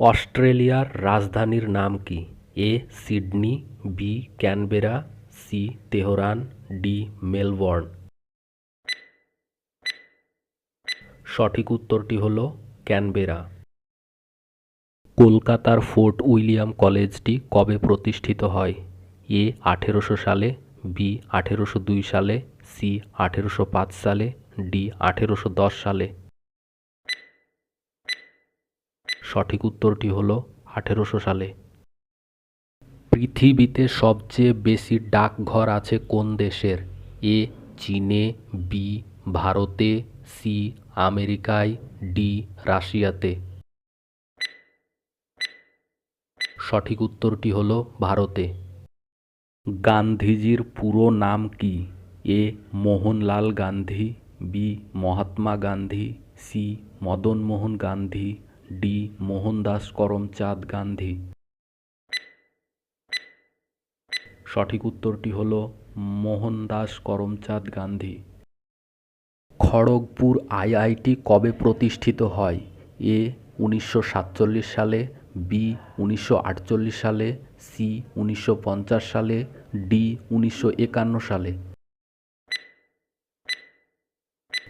অস্ট্রেলিয়ার রাজধানীর নাম কি? A Sydney, B Canberra, C Tehran, D Melbourne. সঠিক উত্তরটি হল ক্যানবেরা। কলকাতার ফোর্ট উইলিয়াম কলেজটি কবে প্রতিষ্ঠিত হয়? এ 1800 সালে, বি 1802 সালে, সি 1805 সালে, ডি 1810 সালে। সঠিক উত্তরটি হল 1800 সালে। পৃথিবীতে সবচেয়ে বেশি ডাকঘর আছে কোন দেশের? এ চীনে, বি ভারতে, সি আমেরিকায়, ডি রাশিয়াতে। সঠিক উত্তরটি হল ভারতে। গান্ধীজির পুরো নাম কি? A Mohanlal Gandhi, B Mahatma Gandhi, C Madanmohan Gandhi, D Mohandas Karamchand Gandhi. সঠিক উত্তরটি হল মোহনদাস করমচাঁদ গান্ধী। খড়গপুর আইআইটি কবে প্রতিষ্ঠিত হয়? এ 1947 সালে, বি 1948 সালে, সি 1950 সালে, ডি 1951 সালে।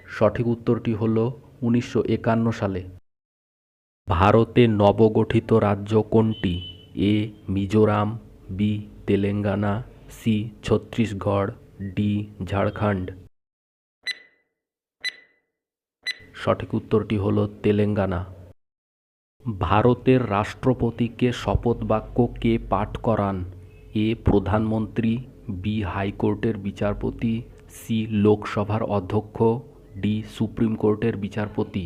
সঠিক উত্তরটি হল 1951 সালে। ভারতে নবগঠিত রাজ্য কোনটি? A Mizoram, B Telangana, C Chhattisgarh, D Jharkhand. সঠিক উত্তরটি হল তেলেঙ্গানা। ভারতের রাষ্ট্রপতিকে শপথ বাক্য কে পাঠ করান? এ প্রধানমন্ত্রী, বি হাইকোর্টের বিচারপতি, সি লোকসভার অধ্যক্ষ, ডি সুপ্রিম কোর্টের বিচারপতি।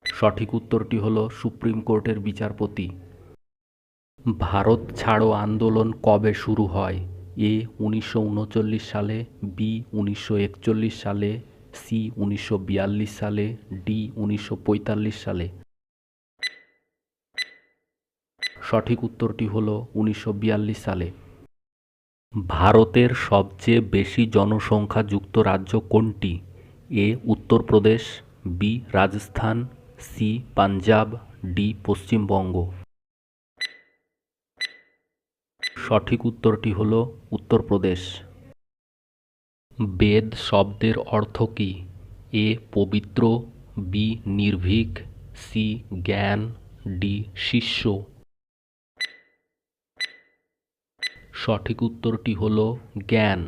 সঠিক উত্তরটি হল সুপ্রিম কোর্টের বিচারপতি। ভারত ছাড়ো আন্দোলন কবে শুরু হয়? এ 1939 সালে, বি 1941 সালে, সি 1942 সালে, ডি 1945 সালে। সঠিক উত্তরটি হল 1942 সালে। ভারতের সবচেয়ে বেশি জনসংখ্যাযুক্ত রাজ্য কোনটি? A Uttar Pradesh, B Rajasthan, C Punjab, D Paschimbanga. সঠিক উত্তরটি হল উত্তরপ্রদেশ। বেদ শব্দের অর্থ কী? এ পবিত্র, বি নির্ভীক, সি জ্ঞান, ডি শিষ্য। সঠিক উত্তরটি হল জ্ঞান।